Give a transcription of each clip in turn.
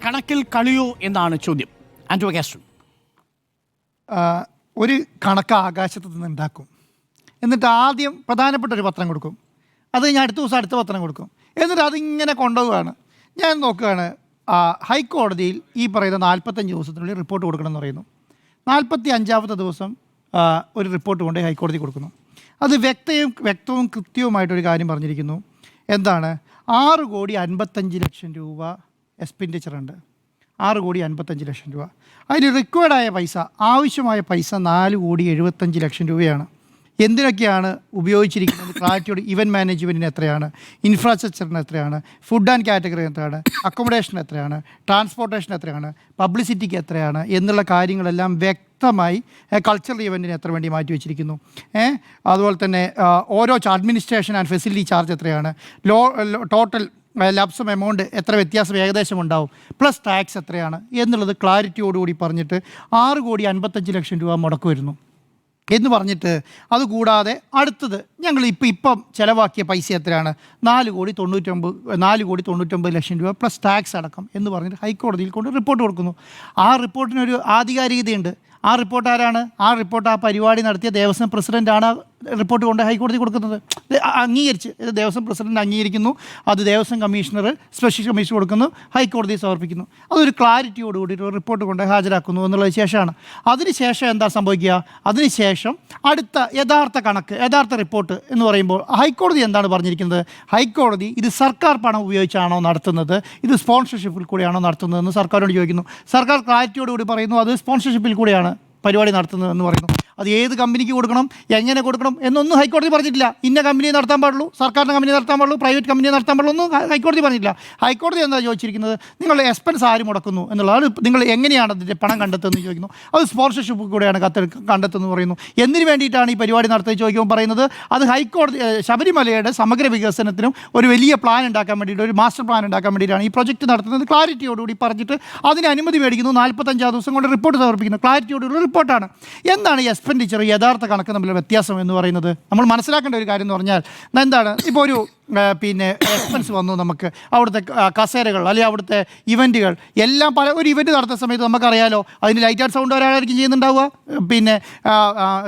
കണക്കിൽ കളിയോ എന്നാണ് ചോദ്യം. ആന്റോ കാസ്ട്രോ, ഒരു കണക്ക് ആകാശത്ത് നിന്ന് ഉണ്ടാക്കും, എന്നിട്ട് ആദ്യം പ്രധാനപ്പെട്ട ഒരു പത്രം കൊടുക്കും, അത് കഴിഞ്ഞ് അടുത്ത ദിവസം അടുത്ത പത്രം കൊടുക്കും, എന്നിട്ട് അതിങ്ങനെ കൊണ്ടുപോവുകയാണ്. ഞാൻ നോക്കുകയാണ്, ഹൈക്കോടതിയിൽ ഈ പറയുന്ന 45 ദിവസത്തിനുള്ളിൽ റിപ്പോർട്ട് കൊടുക്കണമെന്ന് പറയുന്നു. 45ാമത്തെ ദിവസം ഒരു റിപ്പോർട്ട് കൊണ്ട് ഹൈക്കോടതി കൊടുക്കുന്നു. അത് വ്യക്തവും കൃത്യവുമായിട്ടൊരു കാര്യം പറഞ്ഞിരിക്കുന്നു. എന്താണ്? 6,55,00,000 രൂപ എക്സ്പെൻഡിച്ചർ ഉണ്ട്. 6,55,00,000 രൂപ. അതിന് റിക്വയർഡായ പൈസ, ആവശ്യമായ പൈസ 4,75,00,000 രൂപയാണ്. എന്തിനൊക്കെയാണ് ഉപയോഗിച്ചിരിക്കുന്നത്? ക്ലാരിറ്റിയോട് ഇവൻറ്റ് മാനേജ്മെൻറ്റിന് എത്രയാണ്, ഇൻഫ്രാസ്ട്രക്ചറിന് എത്രയാണ്, ഫുഡ് ആൻഡ് കാറ്റഗറി എത്രയാണ്, അക്കോമഡേഷൻ എത്രയാണ്, ട്രാൻസ്പോർട്ടേഷൻ എത്രയാണ്, പബ്ലിസിറ്റിക്ക് എത്രയാണ് എന്നുള്ള കാര്യങ്ങളെല്ലാം വ്യക്തമായി കൾച്ചറൽ ഇവൻറ്റിന് എത്ര വേണ്ടി മാറ്റി വെച്ചിരിക്കുന്നു. അതുപോലെ തന്നെ ഓരോ അഡ്മിനിസ്ട്രേഷൻ ആൻഡ് ഫെസിലിറ്റി ചാർജ് എത്രയാണ്, ടോട്ടൽ ലബ്സം എമൗണ്ട് എത്ര വ്യത്യാസം ഏകദേശം ഉണ്ടാവും, പ്ലസ് ടാക്സ് എത്രയാണ് എന്നുള്ളത് ക്ലാരിറ്റിയോടുകൂടി പറഞ്ഞിട്ട് 6,55,00,000 രൂപ മുടക്ക് വരുന്നു എന്ന് പറഞ്ഞിട്ട്, അതുകൂടാതെ അടുത്തത് ഞങ്ങൾ ഇപ്പം ചിലവാക്കിയ പൈസ എത്രയാണ്, 4,99,00,000 രൂപ പ്ലസ് ടാക്സ് അടക്കം എന്ന് പറഞ്ഞിട്ട് ഹൈക്കോടതിയിൽ കൊണ്ട് റിപ്പോർട്ട് കൊടുക്കുന്നു. ആ റിപ്പോർട്ടിനൊരു ആധികാരികതയുണ്ട്. ആ റിപ്പോർട്ട് ആരാണ്? ആ റിപ്പോർട്ട് ആ പരിപാടി നടത്തിയ ദേവസ്വം പ്രസിഡൻ്റാണ് റിപ്പോർട്ട് കൊണ്ട് ഹൈക്കോടതി കൊടുക്കുന്നത്. അംഗീകരിച്ച് ദേവസ്വം പ്രസിഡന്റ് അംഗീകരിക്കുന്നു, അത് ദേവസ്വം കമ്മീഷണർ സ്പെഷ്യൽ കമ്മീഷൻ കൊടുക്കുന്നു, ഹൈക്കോടതി സമർപ്പിക്കുന്നു. അതൊരു ക്ലാരിറ്റിയോടുകൂടി ഒരു റിപ്പോർട്ട് കൊണ്ട് ഹാജരാക്കുന്നു എന്നുള്ളത് ശേഷമാണ്. അതിനുശേഷം എന്താ സംഭവിക്കുക? അതിനുശേഷം അടുത്ത യഥാർത്ഥ റിപ്പോർട്ട് എന്ന് പറയുമ്പോൾ ഹൈക്കോടതി എന്താണ് പറഞ്ഞിരിക്കുന്നത്? ഹൈക്കോടതി ഇത് സർക്കാർ പണം ഉപയോഗിച്ചാണോ നടത്തുന്നത്, ഇത് സ്പോൺസർഷിപ്പിൽ കൂടിയാണോ നടത്തുന്നതെന്ന് സർക്കാരോട് ചോദിക്കുന്നു. സർക്കാർ ക്ലാരിറ്റിയോടുകൂടി പറയുന്നു അത് സ്പോൺസർഷിപ്പിൽ കൂടിയാണ് പരിപാടി നടത്തുന്നതെന്ന് പറയുന്നു. അത് ഏത് കമ്പനിക്ക് കൊടുക്കണം, എങ്ങനെ കൊടുക്കണം എന്നൊന്നും ഹൈക്കോടതി പറഞ്ഞിട്ടില്ല. ഇന്ന കമ്പനി നടത്താൻ പാടുള്ളൂ, സർക്കാരിൻ്റെ കമ്പനി നടത്താൻ പാടുള്ളൂ, പ്രൈവറ്റ് കമ്പനി നടത്താൻ പാടുള്ളൂ ഒന്നും ഹൈക്കോടതി പറഞ്ഞിട്ടില്ല. ഹൈക്കോടതി എന്താ ചോദിച്ചിരിക്കുന്നത്? നിങ്ങളുടെ എക്സ്പെൻസ് ആര് മുടക്കുന്നു എന്നുള്ളതാണ്. നിങ്ങൾ എങ്ങനെയാണ് അതിൻ്റെ പണം കണ്ടെത്തുന്നത് ചോദിക്കുന്നു. അത് സ്പോൺസർഷിപ്പ് കൂടെയാണ് കണ്ടെത്തുന്നത് പറയുന്നു. എന്തിനു വേണ്ടിയിട്ടാണ് ഈ പരിപാടി നടത്തുന്നത് ചോദിക്കുമ്പോൾ പറയുന്നത് അത് ഹൈക്കോടതി ശബരിമലയുടെ സമഗ്ര വികസനത്തിനും ഒരു വലിയ പ്ലാൻ ഉണ്ടാക്കാൻ വേണ്ടിയിട്ട്, ഒരു മാസ്റ്റർ പ്ലാൻ ഉണ്ടാക്കാൻ വേണ്ടിയിട്ടാണ് ഈ പ്രൊജക്റ്റ് നടത്തുന്നത്. ക്ലാരിറ്റിയോടുകൂടി പറഞ്ഞിട്ട് അതിന് അനുമതി മേടിക്കുന്നു. 45 ദിവസം കൊണ്ട് റിപ്പോർട്ട് സമർപ്പിക്കുന്നു. ക്ലാരിറ്റിയോടുള്ള റിപ്പോർട്ടാണ്. എന്താണ് ഈ എക്സ്പെൻഡിച്ചർ യഥാർത്ഥ കണക്ക് തമ്മിലുള്ള വ്യത്യാസം എന്ന് പറയുന്നത്? നമ്മൾ മനസ്സിലാക്കേണ്ട ഒരു കാര്യം എന്ന് പറഞ്ഞാൽ എന്താണ്, ഇപ്പോൾ ഒരു എക്സ്പെൻസ് വന്നു, നമുക്ക് അവിടുത്തെ കസേരകൾ അല്ലെങ്കിൽ അവിടുത്തെ ഇവൻറ്റുകൾ എല്ലാം ഒരു ഇവൻറ്റ് നടത്തുന്ന സമയത്ത് നമുക്കറിയാലോ, അതിന് ലൈറ്റ് ആൻഡ് സൗണ്ട് ഒരാളായിരിക്കും ചെയ്യുന്നുണ്ടാവുക,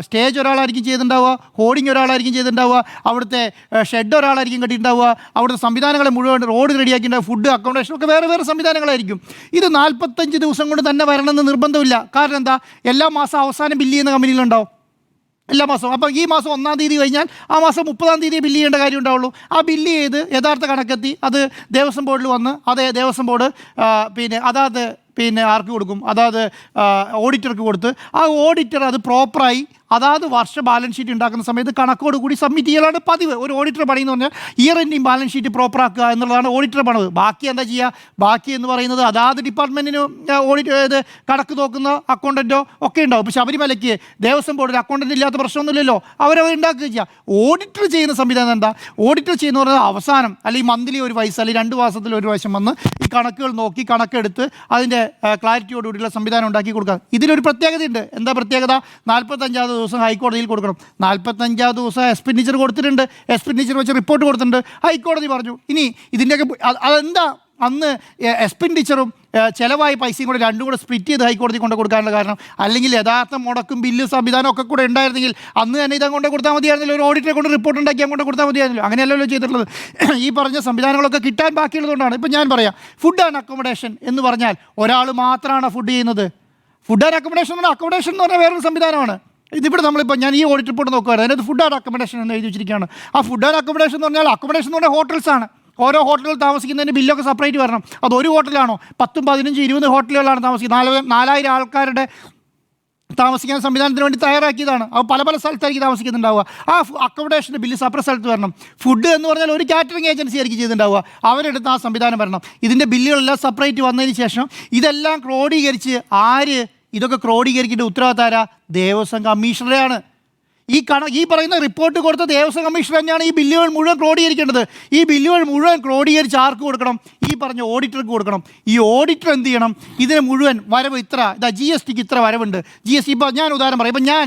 സ്റ്റേജ് ഒരാളായിരിക്കും ചെയ്യുന്നുണ്ടാവുക, ഹോർഡിങ് ഒരാളായിരിക്കും ചെയ്തിട്ടുണ്ടാവുക, അവിടുത്തെ ഷെഡ് ഒരാളായിരിക്കും കെട്ടിയിട്ടുണ്ടാവുക, അവിടുത്തെ സംവിധാനങ്ങളെ മുഴുവൻ റോഡ് റെഡിയാക്കിയിട്ടുണ്ടാവുക, ഫുഡ് അക്കോമഡേഷൻ ഒക്കെ വേറെ സംവിധാനങ്ങളായിരിക്കും. ഇത് 45 ദിവസം കൊണ്ട് തന്നെ വരണമെന്ന് നിർബന്ധമില്ല. കാരണം എന്താ, എല്ലാ മാസം അവസാനം ബില്ല് ചെയ്യുന്ന കമ്പനിയിലുണ്ടാവും എല്ലാ മാസവും. അപ്പോൾ ഈ മാസം 1-ാം തീയതി കഴിഞ്ഞാൽ ആ മാസം 30-ാം തീയതി ബില്ല് ചെയ്യേണ്ട കാര്യം ഉണ്ടാവുള്ളൂ. ആ ബില്ല് ചെയ്ത് യഥാർത്ഥ കണക്കെത്തി അത് ദേവസ്വം ബോർഡിൽ വന്ന് ദേവസ്വം ബോർഡ് അതാത് ആർക്ക് കൊടുക്കും, അതാത് ഓഡിറ്റർക്ക് കൊടുത്ത് ആ ഓഡിറ്റർ അത് പ്രോപ്പറായി അതാത് വർഷ ബാലൻസ് ഷീറ്റ് ഉണ്ടാക്കുന്ന സമയത്ത് കണക്കോട് കൂടി സബ്മിറ്റ് ചെയ്യലാണ് പതിവ്. ഒരു ഓഡിറ്റർ പണിയെന്ന് പറഞ്ഞാൽ ഇയർ എൻഡിങ് ബാലൻസ് ഷീറ്റ് പ്രോപ്പറാക്കുക എന്നുള്ളതാണ് ഓഡിറ്റർ പണിവ്. ബാക്കി എന്താ ചെയ്യുക? ബാക്കി എന്ന് പറയുന്നത് അതാത് ഡിപ്പാർട്ട്മെൻറ്റിന് കണക്ക് നോക്കുന്ന അക്കൗണ്ടൻറ്റോ ഒക്കെ ഉണ്ടാവും. ഇപ്പോൾ ശബരിമലയ്ക്ക് ദേവസ്വം ബോർഡിൽ അക്കൗണ്ടൻ്റ് ഇല്ലാത്ത പ്രശ്നമൊന്നുമില്ലല്ലോ, അവരവർ ഉണ്ടാക്കുക ചെയ്യുക. ഓഡിറ്റർ ചെയ്യുന്ന സംവിധാനം എന്താ? ഓഡിറ്റർ ചെയ്യുന്ന പറഞ്ഞാൽ അവസാനം അല്ലെങ്കിൽ മന്ത്ലി ഒരു വയസ്സ് അല്ലെങ്കിൽ 2 മാസത്തിൽ ഒരു പ്രാവശ്യം വന്ന് ഈ കണക്കുകൾ നോക്കി കണക്കെടുത്ത് അതിൻ്റെ ക്ലാരിറ്റിയോടുകൂടിയുള്ള സംവിധാനം ഉണ്ടാക്കി കൊടുക്കുക. ഇതിലൊരു പ്രത്യേകതയുണ്ട്. എന്താ പ്രത്യേകത? 45 ദിവസം ഹൈക്കോടതിയിൽ കൊടുക്കണം. 45 ദിവസം എക്സ്പെൻഡിച്ചർ കൊടുത്തിട്ടുണ്ട്, എക്സ്പെൻഡിച്ചർ വെച്ച് റിപ്പോർട്ട് കൊടുത്തിട്ടുണ്ട്. ഹൈക്കോടതി പറഞ്ഞു ഇനി ഇതിൻ്റെയൊക്കെ അതെന്താ അന്ന് എക്സ്പെൻഡിച്ചറും ചിലവായ പൈസയും കൂടെ രണ്ടും കൂടെ സ്പ്ലിറ്റ് ചെയ്ത് ഹൈക്കോടതി കൊണ്ട് കൊടുക്കാനുള്ള കാരണം, അല്ലെങ്കിൽ യഥാർത്ഥ മുടക്കും ബില്ല് സംവിധാനം ഒക്കെ കൂടെ ഉണ്ടായിരുന്നെങ്കിൽ അന്ന് തന്നെ ഇതം കൊണ്ട് കൊടുത്താൽ മതിയായിരുന്നല്ലോ, ഒരു ഓഡിറ്ററെ കൊണ്ട് റിപ്പോർട്ട് ഉണ്ടാക്കി അങ്ങോട്ട് കൊടുത്താൽ മതിയായിരുന്നല്ലോ. അങ്ങനെയല്ലല്ലോ ചെയ്തിട്ടുള്ളത്. ഈ പറഞ്ഞ സംവിധാനങ്ങളൊക്കെ കിട്ടാൻ ബാക്കിയുള്ളതുകൊണ്ടാണ്. ഇപ്പം ഞാൻ പറയാം, ഫുഡ് ആൻഡ് അക്കോമഡേഷൻ എന്ന് പറഞ്ഞാൽ ഒരാൾ മാത്രമാണ് ഫുഡ് ചെയ്യുന്നത്. ഫുഡ് ആൻഡ് അക്കോമഡേഷൻ എന്ന് പറഞ്ഞാൽ വേറൊരു സംവിധാനമാണ്. ഇതിവിടെ നമ്മളിപ്പോൾ ഞാൻ ഈ ഓഡിറ്റ് റിപ്പോർട്ട് നോക്കുകയാണ്, അതിനകത്ത് ഫുഡ് ആൻഡ് അക്കോമഡേഷൻ എന്ന് എഴുതി വെച്ചിരിക്കുകയാണ്. ആ ഫുഡ് ആൻഡ് അക്കോമഡേഷൻ എന്ന് പറഞ്ഞാൽ ഹോട്ടൽസാണ്. ഓരോ ഹോട്ടലുകൾ താമസിക്കുന്നതിന് ബില്ലൊക്കെ സെപ്പറേറ്റ് വരണം. അത് ഒരു ഹോട്ടലാണോ? 10, 15, 20 ഹോട്ടലുകളാണ് താമസിക്കുന്നത്. 4,000 ആൾക്കാരുടെ താമസിക്കാൻ സംവിധാനത്തിന് വേണ്ടി തയ്യാറാക്കിയതാണ്. അത് പല സ്ഥലത്തായിരിക്കും താമസിക്കുന്നുണ്ടാവുക. ആ അക്കോമഡേഷൻ്റെ ബില്ല് സെപ്പറേറ്റ് സ്ഥലത്ത് വരണം. ഫുഡ് എന്ന് പറഞ്ഞാൽ ഒരു കാറ്ററിംഗ് ഏജൻസി ആയിരിക്കും ചെയ്തിട്ടുണ്ടാവുക, അവരെടുത്ത് ആ സംവിധാനം വരണം. ഇതിൻ്റെ ബില്ലുകളെല്ലാം സെപ്പറേറ്റ് വന്നതിന് ശേഷം ഇതെല്ലാം ക്രോഡീകരിച്ച് ഇതൊക്കെ ക്രോഡീകരിക്കേണ്ട ഉത്തരവാദിത്തം ദേവസ്വം കമ്മീഷണറെയാണ്. ഈ പറയുന്ന റിപ്പോർട്ട് കൊടുത്ത ദേവസ്വം കമ്മീഷണർ തന്നെയാണ് ഈ ബില്ലുകൾ മുഴുവൻ ക്രോഡീകരിക്കേണ്ടത്. ഈ ബില്ലുകൾ മുഴുവൻ ക്രോഡീകരിച്ച് ആർക്ക് കൊടുക്കണം? ഈ പറഞ്ഞ ഓഡിറ്റർക്ക് കൊടുക്കണം. ഈ ഓഡിറ്റർ എന്ത് ചെയ്യണം? ഇതിന് മുഴുവൻ വരവ് GSTക്ക് ഇത്ര വരവുണ്ട്. GST ഇപ്പോൾ ഞാൻ ഉദാഹരണം പറയാം. ഇപ്പം ഞാൻ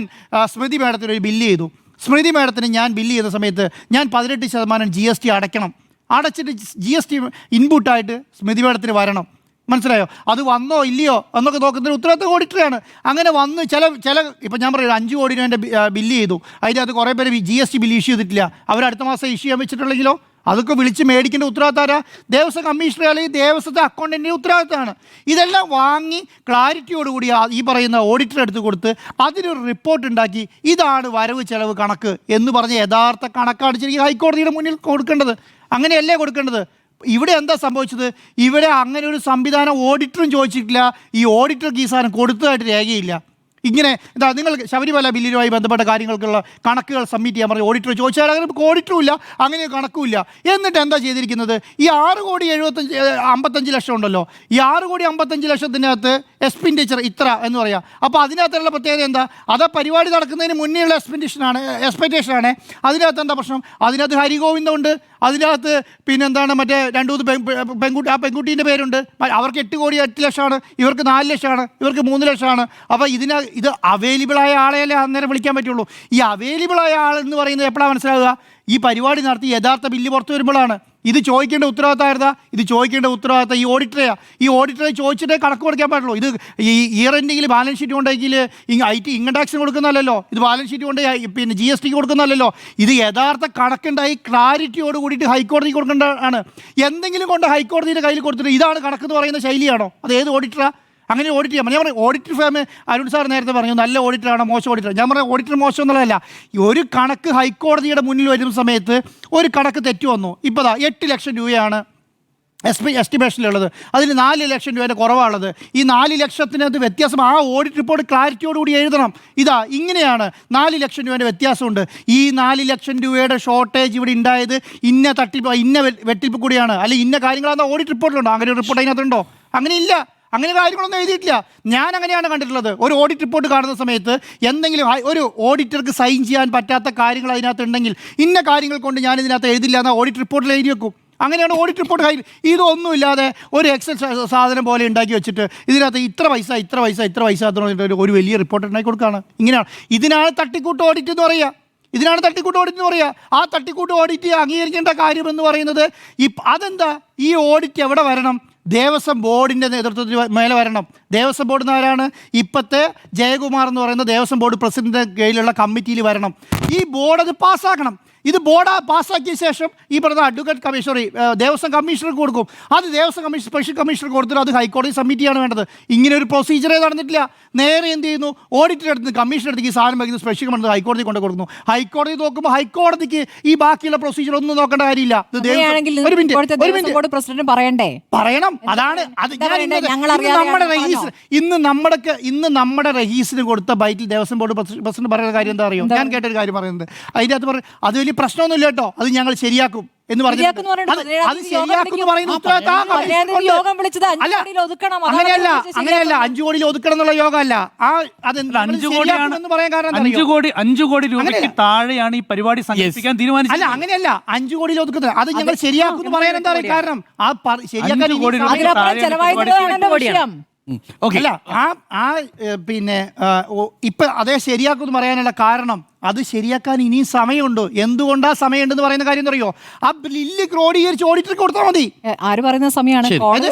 സ്മൃതി മാഡത്തിന് ഒരു ബില്ല് ചെയ്തു. സ്മൃതി മാഡത്തിന് ഞാൻ ബില്ല് ചെയ്ത സമയത്ത് ഞാൻ 18% GST അടയ്ക്കണം. അടച്ചിട്ട് GST ഇൻപുട്ടായിട്ട് സ്മൃതി മാഡത്തിന് വരണം. മനസ്സിലായോ? അത് വന്നോ ഇല്ലയോ എന്നൊക്കെ നോക്കുന്നതിന് ഉത്തരവാദിത്തം ഓഡിറ്ററാണ്. അങ്ങനെ വന്ന് ചില ഇപ്പം ഞാൻ പറയും 5 കോടി രൂപേൻ്റെ ബില്ല് ചെയ്തു, അതിനകത്ത് കുറേ പേര് GST ബില്ല് ഇഷ്യൂ ചെയ്തിട്ടില്ല, അവർ അടുത്ത മാസം ഇഷ്യൂ ചെയ്യാൻ വെച്ചിട്ടുണ്ടെങ്കിലോ അതൊക്കെ വിളിച്ച് മേടിക്കേണ്ട ഉത്തരവാദിത്തം ആരാ? ദേവസ്വം കമ്മീഷണർ അല്ലെങ്കിൽ ദേവസ്വത്തെ അക്കൗണ്ടൻറ്റിൻ്റെ ഉത്തരവാദിത്തമാണ്. ഇതെല്ലാം വാങ്ങി ക്ലാരിറ്റിയോടുകൂടി ഈ പറയുന്ന ഓഡിറ്റർ എടുത്ത് കൊടുത്ത് അതിനൊരു റിപ്പോർട്ട് ഉണ്ടാക്കി ഇതാണ് വരവ് ചെലവ് കണക്ക് എന്ന് പറഞ്ഞ് യഥാർത്ഥ കണക്കാണ് ശരിക്കും ഹൈക്കോടതിയുടെ മുന്നിൽ കൊടുക്കേണ്ടത്. അങ്ങനെയല്ലേ കൊടുക്കേണ്ടത്? ഇവിടെ എന്താ സംഭവിച്ചത്? ഇവിടെ അങ്ങനെ ഒരു സംവിധാനം ഓഡിറ്ററും ചോദിച്ചിട്ടില്ല, ഈ ഓഡിറ്റർക്ക് ഈ സാധനം കൊടുത്തതായിട്ട് രേഖയില്ല. ഇങ്ങനെ എന്താ നിങ്ങൾ ശബരിമല ബില്ലുമായി ബന്ധപ്പെട്ട കാര്യങ്ങൾക്കുള്ള കണക്കുകൾ സബ്മിറ്റ് ചെയ്യാൻ പറഞ്ഞ് ഓഡിറ്റർ ചോദിച്ചാൽ അങ്ങനെ ഓഡിറ്ററും ഇല്ല, അങ്ങനെ കണക്കുമില്ല. എന്നിട്ട് എന്താ ചെയ്തിരിക്കുന്നത്? ഈ 6,55,00,000 ഉണ്ടല്ലോ, ഈ 6,55,00,000 എക്സ്പെൻഡിച്ചർ ഇത്ര എന്ന് പറയാം. അപ്പോൾ അതിനകത്തുള്ള പ്രത്യേകത എന്താ? അത് പരിപാടി നടക്കുന്നതിന് മുന്നേയുള്ള എക്സ്പെക്റ്റേഷനാണ്. അതിനകത്ത് എന്താ പ്രശ്നം? അതിനകത്ത് ഹരിഗോവിന്ദമുണ്ട്, അതിനകത്ത് പിന്നെന്താണ് മറ്റേ 2 ആ പെൺകുട്ടീൻ്റെ പേരുണ്ട്. അവർക്ക് 8,08,00,000, ഇവർക്ക് 4,00,000, ഇവർക്ക് 3,00,000. അപ്പോൾ ഇത് അവൈലബിളായ ആളെയല്ലേ അന്നേരം വിളിക്കാൻ പറ്റുള്ളൂ. ഈ അവൈലബിളായ ആളെന്ന് പറയുന്നത് എപ്പോഴാണ് മനസ്സിലാവുക? ഈ പരിപാടി നടത്തി യഥാർത്ഥ ബില്ല് പുറത്തു വരുമ്പോഴാണ്. ഇത് ചോദിക്കേണ്ട ഉത്തരവാദിത്തമായിരുന്നാ? ഇത് ചോദിക്കേണ്ട ഉത്തരവാദിത്തം ഈ ഓഡിറ്ററെയാണ്. ഈ ഓഡിറ്ററെ ചോദിച്ചിട്ടേ കണക്ക് കൊടുക്കാൻ പാടുള്ളൂ. ഇത് ഈ ഇയർ എൻഡിങ്ങിൽ ബാലൻസ് ഷീറ്റ് കൊണ്ടെങ്കിൽ ഇൻകം ടാക്സിന് കൊടുക്കുന്നതല്ലോ, ഇത് ബാലൻസ് ഷീറ്റ് കൊണ്ട് പിന്നെ GST കൊടുക്കുന്നതല്ലോ. ഇത് യഥാർത്ഥ കണക്കുണ്ടായി ക്ലാരിറ്റിയോട് കൂടിയിട്ട് ഹൈക്കോടതിക്ക് കൊടുക്കേണ്ടതാണ്. എന്തെങ്കിലും കൊണ്ട് ഹൈക്കോടതിയുടെ കയ്യിൽ കൊടുത്തിട്ട് ഇതാണ് കണക്കെന്ന് പറയുന്ന ശൈലിയാണോ? അത് ഏത് ഓഡിറ്ററാണ് അങ്ങനെ ഓഡിറ്റ് ചെയ്യാം? ഞാൻ പറയാം ഓഡിറ്റർ ഫേം അരുൺ സാർ നേരത്തെ പറഞ്ഞു നല്ല ഓഡിറ്ററാണോ മോശം ഓഡിറ്റർ. ഞാൻ പറയാം ഓഡിറ്റർ മോശം എന്നുള്ളതല്ല. ഒരു കണക്ക് ഹൈക്കോടതിയുടെ മുന്നിൽ വരുന്ന സമയത്ത് ഒരു കണക്ക് തെറ്റു വന്നു. ഇപ്പോൾ 8 ലക്ഷം രൂപയാണ് എസ്റ്റിമേഷനിലുള്ളത്, അതിന് 4 ലക്ഷം രൂപയുടെ കുറവാണുള്ളത്. ഈ 4 ലക്ഷത്തിനകത്ത് വ്യത്യാസം ആ ഓഡിറ്റ് റിപ്പോർട്ട് ക്ലാരിറ്റിയോടുകൂടി എഴുതണം. ഇങ്ങനെയാണ് 4 ലക്ഷം രൂപയുടെ വ്യത്യാസമുണ്ട്. ഈ 4 ലക്ഷം രൂപയുടെ ഷോർട്ടേജ് ഇവിടെ ഉണ്ടായത് ഇന്ന തട്ടിപ്പ് ഇന്ന വെട്ടിപ്പ് കൂടിയാണ്, അല്ലെങ്കിൽ ഇന്ന കാര്യങ്ങളാണ് ഓഡിറ്റ് റിപ്പോർട്ടിലുണ്ടോ? അങ്ങനെ ഒരു റിപ്പോർട്ട് അതിനകത്തുണ്ടോ? അങ്ങനെയില്ല. അങ്ങനെ കാര്യങ്ങളൊന്നും എഴുതിയിട്ടില്ല. ഞാൻ അങ്ങനെയാണ് കണ്ടിട്ടുള്ളത്. ഒരു ഓഡിറ്റ് റിപ്പോർട്ട് കാണുന്ന സമയത്ത് എന്തെങ്കിലും ഒരു ഓഡിറ്റർക്ക് സൈൻ ചെയ്യാൻ പറ്റാത്ത കാര്യങ്ങൾ അതിനകത്ത് ഉണ്ടെങ്കിൽ ഇന്ന കാര്യങ്ങൾ കൊണ്ട് ഞാൻ ഇതിനകത്ത് എഴുതില്ല എന്നാൽ ഓഡിറ്റ് റിപ്പോർട്ടിൽ എഴുതി വെക്കും. അങ്ങനെയാണ് ഓഡിറ്റ് റിപ്പോർട്ട് കയ്യിൽ. ഇതൊന്നുമില്ലാതെ ഒരു എക്സൽ സാധനം പോലെ ഉണ്ടാക്കി വെച്ചിട്ട് ഇതിനകത്ത് ഇത്ര പൈസ എന്ന് പറഞ്ഞിട്ട് ഒരു വലിയ റിപ്പോർട്ട് ഉണ്ടാക്കി കൊടുക്കുകയാണ്. ഇങ്ങനെയാണ്. ഇതിനാണ് തട്ടിക്കൂട്ട് ഓഡിറ്റ് എന്ന് പറയുക. ആ തട്ടിക്കൂട്ട് ഓഡിറ്റ് അംഗീകരിക്കേണ്ട കാര്യമെന്ന് പറയുന്നത് അതെന്താ? ഈ ഓഡിറ്റ് എവിടെ വരണം? ദേവസ്വം ബോർഡിൻ്റെ നേതൃത്വത്തിൽ മേലെ വരണം. ദേവസ്വം ബോർഡ് ആരാണ്? ഇപ്പോഴത്തെ ജയകുമാർ എന്ന് പറയുന്ന ദേവസ്വം ബോർഡ് പ്രസിഡന്റിൻ്റെ കീഴിലുള്ള കമ്മിറ്റിയിൽ വരണം. ഈ ബോർഡ് അത് പാസ്സാക്കണം. ഇത് ബോർഡ് പാസ്സാക്കിയ ശേഷം ഈ പറഞ്ഞ അഡ്വക്കേറ്റ് കമ്മീഷണർ ദേവസ്വം കമ്മീഷണർക്ക് കൊടുക്കും. അത് ദേവസ്വം കമ്മീഷൻ സ്പെഷ്യൽ കമ്മീഷണർക്ക് കൊടുത്തിട്ട് അത് ഹൈക്കോടതി സബ്മിറ്റ് ചെയ്യാണ് വേണ്ടത്. ഇങ്ങനെ ഒരു പ്രൊസീജിയറേ നടന്നിട്ടില്ല. നേരെ എന്ത് ചെയ്യുന്നു? ഓഡിറ്റർ എടുത്ത് കമ്മീഷൻ എടുത്ത് ഈ സാധനം വയ്ക്കുന്നത് സ്പെഷ്യൽ കമ്മീഷൻ ഹൈക്കോടതി കൊണ്ട് കൊടുക്കുന്നു. ഹൈക്കോടതി നോക്കുമ്പോൾ ഹൈക്കോടതിക്ക് ഈ ബാക്കിയുള്ള പ്രൊസീജിയർ ഒന്നും നോക്കേണ്ട കാര്യമില്ല. പറയണം. അതാണ് ഇന്ന് നമ്മുടെ രഹീസിന് കൊടുത്ത ബൈറ്റിൽ ദേവസ്വം ബോർഡ് പ്രസിഡന്റ് പറയുന്ന കാര്യം എന്താ അറിയോ? ഞാൻ കേട്ടൊരു കാര്യം പറയുന്നത് അതിൻ്റെ അകത്ത് പറയും അത് വലിയ പ്രശ്നമൊന്നുമില്ല കേട്ടോ, അത് ഞങ്ങൾ ശരിയാക്കും എന്ന് പറഞ്ഞു. അങ്ങനെയല്ല 5 കോടിയിൽ ഒതുക്കണം എന്നുള്ള യോഗമല്ല. 5 കോടി രൂപയ്ക്ക് താഴെയാണ് ഈ പരിപാടി സംഘടിപ്പിക്കാൻ തീരുമാനിച്ചത്. അല്ല അങ്ങനെയല്ല, 5 കോടിയിൽ ഒതുക്കുന്നത് അത് ഞങ്ങൾ ശരിയാക്കും എന്ന് പറയാൻ എന്താ പറയുക? കാരണം ആ ശരിയാക്കാൻ അല്ല പിന്നെ ഇപ്പൊ അതേ ശരിയാക്കുമെന്ന് പറയാനുള്ള കാരണം അത് ശരിയാക്കാൻ ഇനിയും സമയമുണ്ട്. എന്തുകൊണ്ടാ സമയമുണ്ടെന്ന് പറയുന്ന കാര്യം അറിയോ? ആ ബില്ല് ക്രോഡീകരിച്ച് ഓഡിറ്റർക്ക് കൊടുത്താൽ മതി. ആര് പറയുന്ന സമയമാണ്?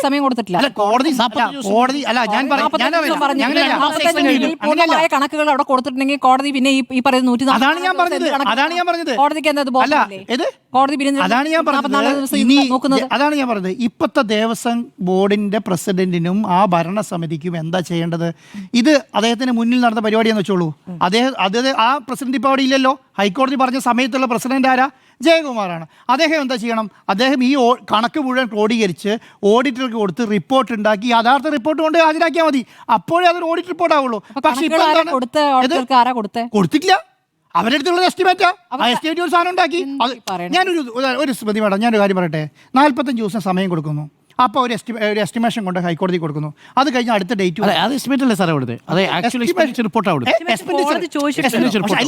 സമയം കൊടുത്തിട്ടില്ല. കോടതി അല്ല ഞാൻ കണക്കുകൾ അവിടെ കൊടുത്തിട്ടുണ്ടെങ്കിൽ കോടതി പിന്നെ ഈ പറയുന്ന 140 അതാണ് ഞാൻ പറഞ്ഞത് കോടതിക്ക് എന്താ കോടതി അതാണ് ഞാൻ പറഞ്ഞത്. ഇപ്പോഴത്തെ ദേവസ്വം ബോർഡിന്റെ പ്രസിഡന്റിനും ആ ഭരണസമിതിക്കും എന്താ ചെയ്യേണ്ടത്? ഇത് അദ്ദേഹത്തിന് മുന്നിൽ നടന്ന പരിപാടിയാന്ന് വെച്ചോളൂ. അദ്ദേഹം ആ പ്രസിഡന്റ് ഇപ്പോൾ അവിടെ ഇല്ലല്ലോ. ഹൈക്കോടതി പറഞ്ഞ സമയത്തുള്ള പ്രസിഡന്റ് ആരാ? ജയകുമാറാണ്. അദ്ദേഹം എന്താ ചെയ്യണം? അദ്ദേഹം ഈ കണക്ക് മുഴുവൻ ക്രോഡീകരിച്ച് ഓഡിറ്റർക്ക് കൊടുത്ത് റിപ്പോർട്ട് ഉണ്ടാക്കി യഥാർത്ഥ റിപ്പോർട്ട് കൊണ്ട് ഹാജരാക്കിയാൽ മതി. അപ്പോഴേ അതൊരു ഓഡിറ്റ് റിപ്പോർട്ട് ആവുള്ളൂ. പക്ഷേ കൊടുത്തിട്ടില്ല. അവരുടെ അടുത്തുള്ള എസ്റ്റിമേറ്റാ. ആ എസ്റ്റിമേറ്റ് ഒരു സാധനം ഉണ്ടാക്കി. ഞാനൊരു സ്മൃതി മേഡം, ഞാനൊരു കാര്യം പറയട്ടെ. 45 ദിവസം സമയം കൊടുക്കുന്നു. അപ്പോൾ ഒരു എസ്റ്റിമേഷൻ കൊണ്ട് ഹൈക്കോടതി കൊടുക്കുന്നു. അത് കഴിഞ്ഞാൽ അടുത്ത ഡേറ്റ് എസ്റ്റിമേറ്റ് അല്ലേ സാറേ കൊടുത്തത്? അത് ആക്ച്വലി റിപ്പോർട്ടാണ്.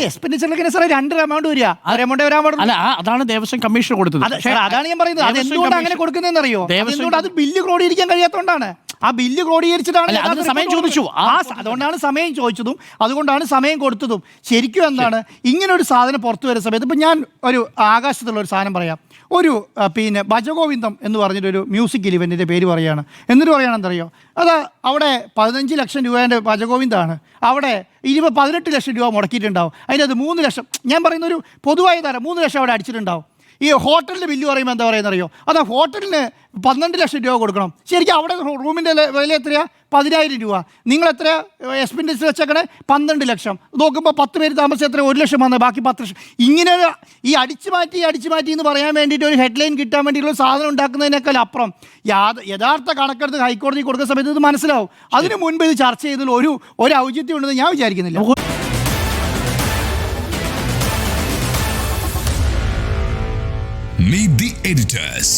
എക്സ്പെൻഡിച്ചറിലേക്ക് സാറേ 2 എമൗണ്ട് വരിക. അല്ല അതാണ് ദേവസ്വം കമ്മീഷൻ കൊടുത്തത്. അതാണ് ഞാൻ പറയുന്നത്. അത് എന്തുകൊണ്ട് അങ്ങനെ കൊടുക്കുന്നതെന്ന് അറിയോ? അത് ബില്ല് ക്രോഡീകരിക്കാൻ കഴിയാത്തതുകൊണ്ടാണ്. ആ ബില്ല് ക്രോഡീകരിച്ചിട്ടാണ് സമയം ചോദിച്ചു. അതുകൊണ്ടാണ് സമയം ചോദിച്ചതും അതുകൊണ്ടാണ് സമയം കൊടുത്തതും. ശരിക്കും എന്താണ് ഇങ്ങനെ ഒരു സാധനം പുറത്തു വരുന്ന സമയത്ത് ഇപ്പം ഞാൻ ഒരു ആകാശത്തുള്ള ഒരു സാധനം പറയാം. ഒരു പിന്നെ ഭജഗോവിന്ദം എന്ന് പറഞ്ഞിട്ടൊരു മ്യൂസിക്കൽ ഇവൻറ്റിൻ്റെ പേര് പറയുകയാണ്. എന്നിട്ട് പറയുകയാണെന്നറിയോ, അത് അവിടെ 15 ലക്ഷം രൂപേൻ്റെ ഭജഗോവിന്ദാണ്, അവിടെ 18 ലക്ഷം രൂപ മുടക്കിയിട്ടുണ്ടാവും. അതിൻ്റെ അത് 3 ലക്ഷം, ഞാൻ പറയുന്ന ഒരു പൊതുവായ തരം 3 ലക്ഷം അവിടെ അടിച്ചിട്ടുണ്ടാവും. ഈ ഹോട്ടലിൻ്റെ ബില്ല് പറയുമ്പോൾ എന്താ പറയുന്നറിയോ, അത് ഹോട്ടലിന് 12 ലക്ഷം രൂപ കൊടുക്കണം. ശരിക്കും അവിടെ റൂമിൻ്റെ വില എത്രയാണ്? 10,000 രൂപ. നിങ്ങൾ എത്ര എക്സ്പെൻഡിച്ചർ വെച്ചേക്കണേ? 12 ലക്ഷം. നോക്കുമ്പോൾ 10 പേര് താമസിച്ച് എത്ര 1 ലക്ഷം വന്നത്, ബാക്കി 10 ലക്ഷം. ഇങ്ങനെ ഈ അടിച്ചു മാറ്റി എന്ന് പറയാൻ വേണ്ടിയിട്ട് ഒരു ഹെഡ്ലൈൻ കിട്ടാൻ വേണ്ടിയിട്ടുള്ള സാധനം ഉണ്ടാക്കുന്നതിനേക്കാൾ അപ്പുറം യഥാർത്ഥ കണക്കെടുത്ത് ഹൈക്കോടതി കൊടുക്കുന്ന സമയത്ത് ഇത് മനസ്സിലാവും. അതിനു മുൻപ് ഇത് ചർച്ച ചെയ്തതിൽ ഒരു ഔചിത്യം ഉണ്ടെന്ന് ഞാൻ വിചാരിക്കുന്നില്ല. Meet the editors.